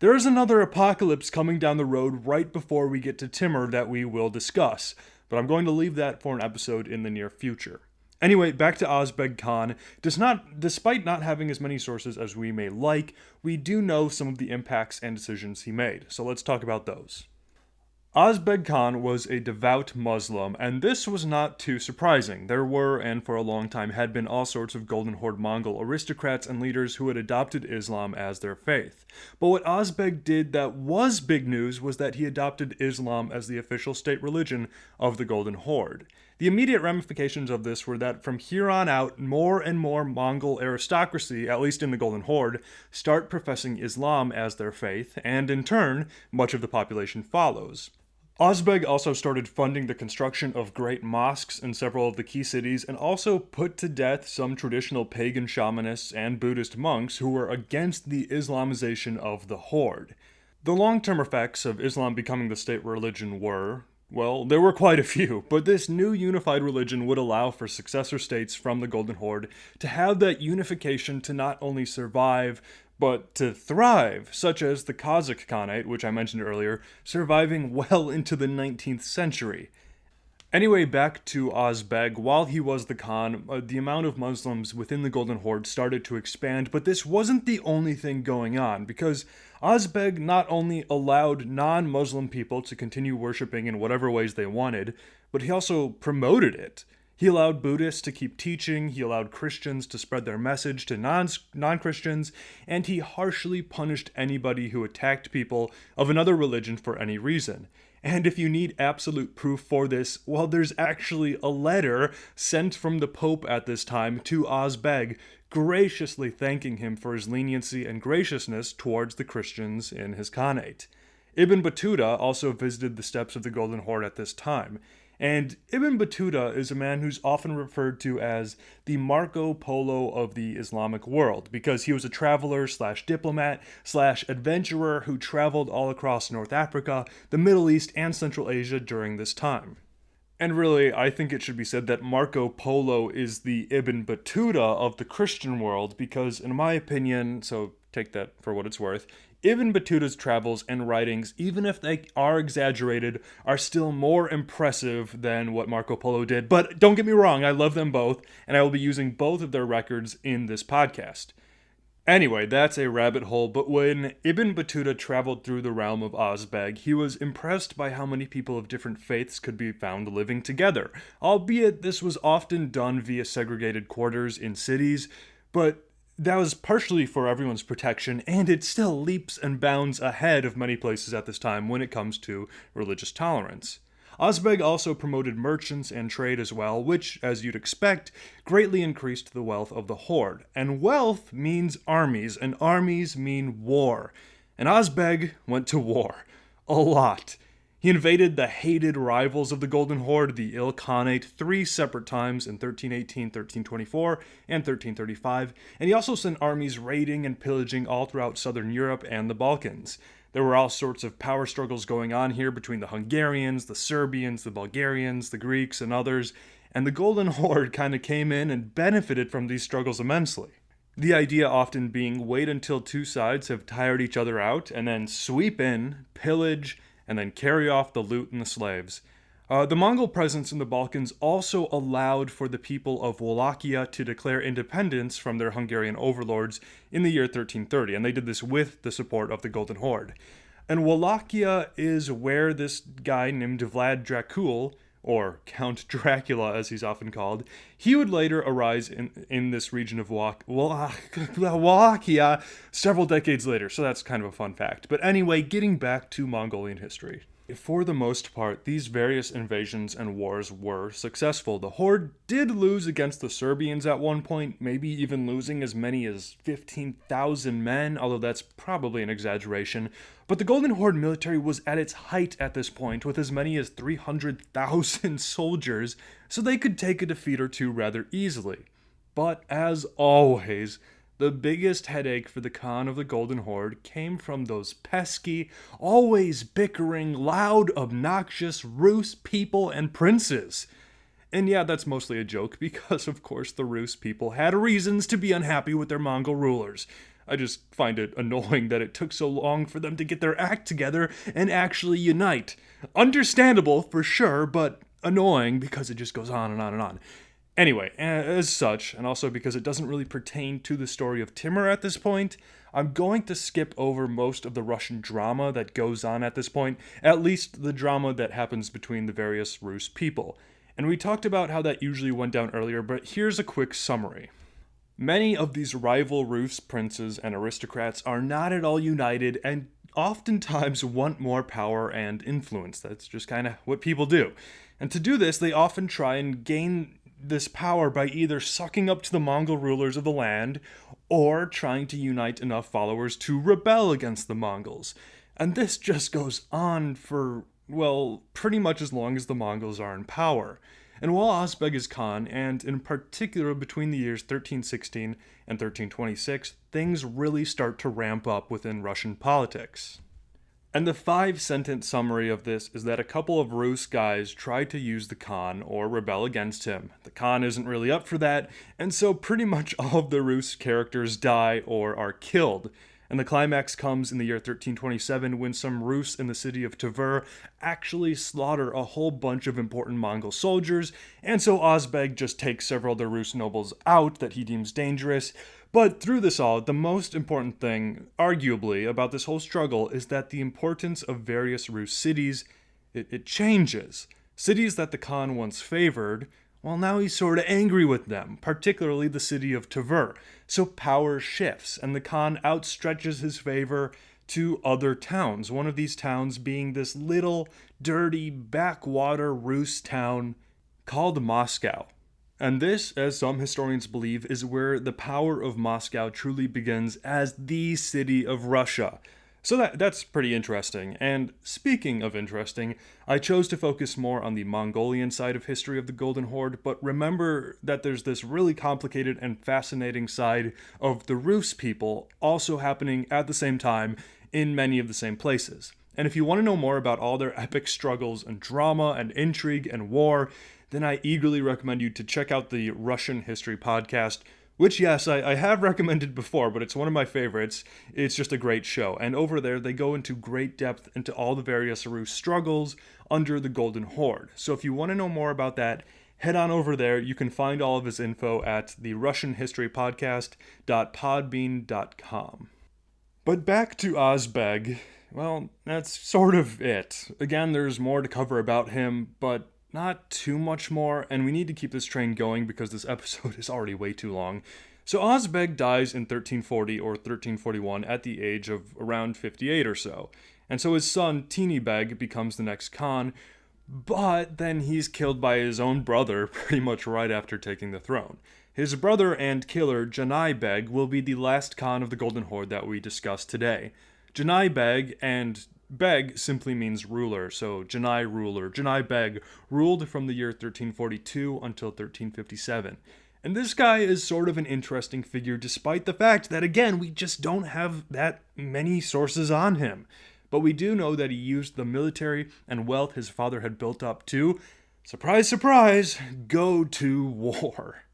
There is another apocalypse coming down the road right before we get to Timur that we will discuss, but I'm going to leave that for an episode in the near future. Anyway, back to Ozbeg Khan. Despite not having as many sources as we may like, we do know some of the impacts and decisions he made, so let's talk about those. Ozbeg Khan was a devout Muslim, and this was not too surprising. There were, and for a long time had been, all sorts of Golden Horde Mongol aristocrats and leaders who had adopted Islam as their faith. But what Ozbeg did that was big news was that he adopted Islam as the official state religion of the Golden Horde. The immediate ramifications of this were that from here on out, more and more Mongol aristocracy, at least in the Golden Horde, start professing Islam as their faith, and in turn, much of the population follows. Ozbeg also started funding the construction of great mosques in several of the key cities, and also put to death some traditional pagan shamanists and Buddhist monks who were against the Islamization of the Horde. The long-term effects of Islam becoming the state religion were, well, there were quite a few, but this new unified religion would allow for successor states from the Golden Horde to have that unification to not only survive, but to thrive, such as the Kazakh Khanate, which I mentioned earlier, surviving well into the 19th century. Anyway, back to Ozbeg. While he was the Khan, the amount of Muslims within the Golden Horde started to expand, but this wasn't the only thing going on, because Ozbeg not only allowed non-Muslim people to continue worshipping in whatever ways they wanted, but he also promoted it. He allowed Buddhists to keep teaching, he allowed Christians to spread their message to non-Christians, and he harshly punished anybody who attacked people of another religion for any reason. And if you need absolute proof for this, well, there's actually a letter sent from the Pope at this time to Ozbeg, graciously thanking him for his leniency and graciousness towards the Christians in his Khanate. Ibn Battuta also visited the steppes of the Golden Horde at this time. And Ibn Battuta is a man who's often referred to as the Marco Polo of the Islamic world, because he was a traveler / diplomat / adventurer who traveled all across North Africa, the Middle East, and Central Asia during this time. And really, I think it should be said that Marco Polo is the Ibn Battuta of the Christian world, because in my opinion, so take that for what it's worth, Ibn Battuta's travels and writings, even if they are exaggerated, are still more impressive than what Marco Polo did. But don't get me wrong, I love them both, and I will be using both of their records in this podcast. Anyway, that's a rabbit hole, but when Ibn Battuta traveled through the realm of Ozbeg, he was impressed by how many people of different faiths could be found living together, albeit this was often done via segregated quarters in cities, but that was partially for everyone's protection, and it still leaps and bounds ahead of many places at this time when it comes to religious tolerance. Ozbeg also promoted merchants and trade as well, which, as you'd expect, greatly increased the wealth of the Horde. And wealth means armies, and armies mean war. And Ozbeg went to war. A lot. He invaded the hated rivals of the Golden Horde, the Khanate, 3 separate times in 1318, 1324, and 1335, and he also sent armies raiding and pillaging all throughout southern Europe and the Balkans. There were all sorts of power struggles going on here between the Hungarians, the Serbians, the Bulgarians, the Greeks, and others, and the Golden Horde kind of came in and benefited from these struggles immensely. The idea often being wait until two sides have tired each other out, and then sweep in, pillage, and then carry off the loot and the slaves. The Mongol presence in the Balkans also allowed for the people of Wallachia to declare independence from their Hungarian overlords in the year 1330, and they did this with the support of the Golden Horde. And Wallachia is where this guy named Vlad Dracul, or Count Dracula as he's often called, he would later arise in this region of Wallachia several decades later, so that's kind of a fun fact. But anyway, getting back to Mongolian history. For the most part, these various invasions and wars were successful. The Horde did lose against the Serbians at one point, maybe even losing as many as 15,000 men, although that's probably an exaggeration. But the Golden Horde military was at its height at this point, with as many as 300,000 soldiers, so they could take a defeat or two rather easily. But as always, the biggest headache for the Khan of the Golden Horde came from those pesky, always bickering, loud, obnoxious Rus people and princes. And yeah, that's mostly a joke because, of course, the Rus people had reasons to be unhappy with their Mongol rulers. I just find it annoying that it took so long for them to get their act together and actually unite. Understandable, for sure, but annoying because it just goes on and on and on. Anyway, as such, and also because it doesn't really pertain to the story of Timur at this point, I'm going to skip over most of the Russian drama that goes on at this point, at least the drama that happens between the various Rus people. And we talked about how that usually went down earlier, but here's a quick summary. Many of these rival Rus princes and aristocrats are not at all united and oftentimes want more power and influence. That's just kind of what people do. And to do this, they often try and gain this power by either sucking up to the Mongol rulers of the land or trying to unite enough followers to rebel against the Mongols. And this just goes on for, well, pretty much as long as the Mongols are in power. And while Ozbeg is Khan, and in particular between the years 1316 and 1326, things really start to ramp up within Russian politics. And the 5-sentence summary of this is that a couple of Rus guys try to use the Khan or rebel against him. The Khan isn't really up for that, and so pretty much all of the Rus characters die or are killed. And the climax comes in the year 1327 when some Rus in the city of Tver actually slaughter a whole bunch of important Mongol soldiers, and so Ozbeg just takes several of the Rus nobles out that he deems dangerous. But through this all, the most important thing, arguably, about this whole struggle is that the importance of various Rus cities, it changes. Cities that the Khan once favored, well, now he's sort of angry with them, particularly the city of Tver. So power shifts, and the Khan outstretches his favor to other towns, one of these towns being this little, dirty, backwater Rus town called Moscow. And this, as some historians believe, is where the power of Moscow truly begins as the city of Russia. So that's pretty interesting. And speaking of interesting, I chose to focus more on the Mongolian side of history of the Golden Horde, but remember that there's this really complicated and fascinating side of the Rus people also happening at the same time in many of the same places. And if you want to know more about all their epic struggles and drama and intrigue and war, then I eagerly recommend you to check out the Russian History Podcast, which, yes, I have recommended before, but it's one of my favorites. It's just a great show. And over there, they go into great depth into all the various Rus struggles under the Golden Horde. So if you want to know more about that, head on over there. You can find all of his info at the RussianHistoryPodcast.podbean.com. But back to Ozbeg. Well, that's sort of it. Again, there's more to cover about him, but not too much more, and we need to keep this train going because this episode is already way too long. So Ozbeg dies in 1340 or 1341 at the age of around 58 or so, and so his son Teeny Beg becomes the next Khan, but then he's killed by his own brother pretty much right after taking the throne. His brother and killer Janai Beg will be the last Khan of the Golden Horde that we discuss today. Janai Beg, and Beg simply means ruler, so Janai ruler. Janai Beg ruled from the year 1342 until 1357. And this guy is sort of an interesting figure despite the fact that, again, we just don't have that many sources on him. But we do know that he used the military and wealth his father had built up to, surprise, surprise, go to war.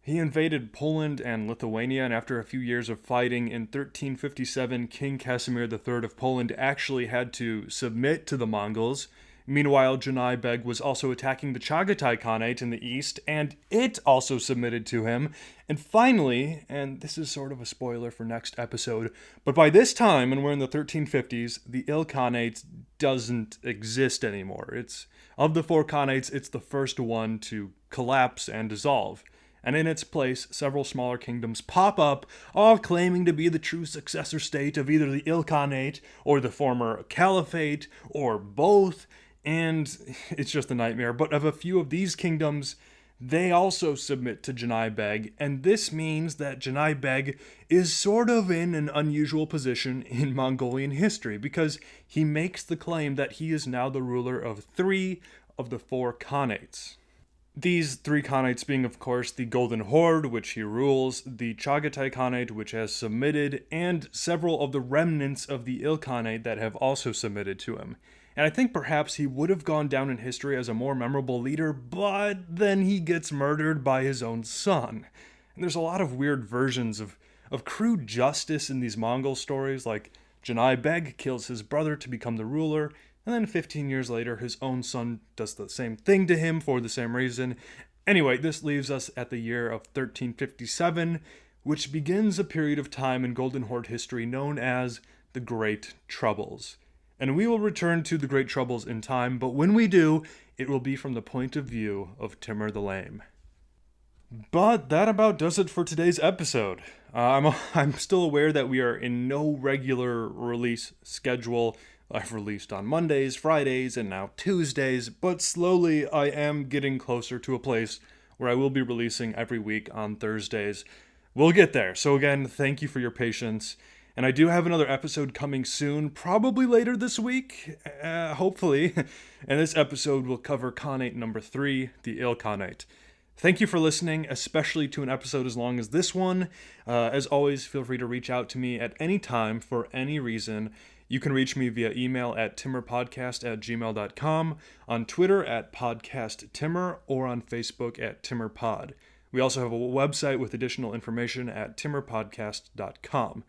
He invaded Poland and Lithuania, and after a few years of fighting, in 1357, King Casimir III of Poland actually had to submit to the Mongols. Meanwhile, Janai Beg was also attacking the Chagatai Khanate in the east, and it also submitted to him. And finally, and this is sort of a spoiler for next episode, but by this time, and we're in the 1350s, the Il Khanate doesn't exist anymore. It's of the four Khanates, it's the first one to collapse and dissolve. And in its place, several smaller kingdoms pop up, all claiming to be the true successor state of either the Il Khanate or the former Caliphate, or both, and it's just a nightmare. But of a few of these kingdoms, they also submit to Janai Beg, and this means that Janai Beg is sort of in an unusual position in Mongolian history, because he makes the claim that he is now the ruler of 3 of the 4 Khanates. These 3 Khanates being, of course, the Golden Horde, which he rules, the Chagatai Khanate, which has submitted, and several of the remnants of the Il Khanate that have also submitted to him. And I think perhaps he would have gone down in history as a more memorable leader, but then he gets murdered by his own son. And there's a lot of weird versions of crude justice in these Mongol stories, like Janai Beg kills his brother to become the ruler, and then 15 years later, his own son does the same thing to him for the same reason. Anyway, this leaves us at the year of 1357, which begins a period of time in Golden Horde history known as the Great Troubles. And we will return to the Great Troubles in time, but when we do, it will be from the point of view of Timur the Lame. But that about does it for today's episode. I'm still aware that we are in no regular release schedule. I've released on Mondays, Fridays, and now Tuesdays, but slowly I am getting closer to a place where I will be releasing every week on Thursdays. We'll get there. So again, thank you for your patience. And I do have another episode coming soon, probably later this week, hopefully. And this episode will cover Khanate number 3, the Il Khanate. Thank you for listening, especially to an episode as long as this one. As always, feel free to reach out to me at any time for any reason. You can reach me via email at timurpodcast@gmail.com, on Twitter at podcasttimur, or on Facebook at timurpod. We also have a website with additional information at timurpodcast.com.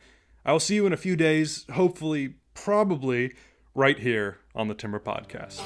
I will see you in a few days, hopefully, probably, right here on the Timur Podcast.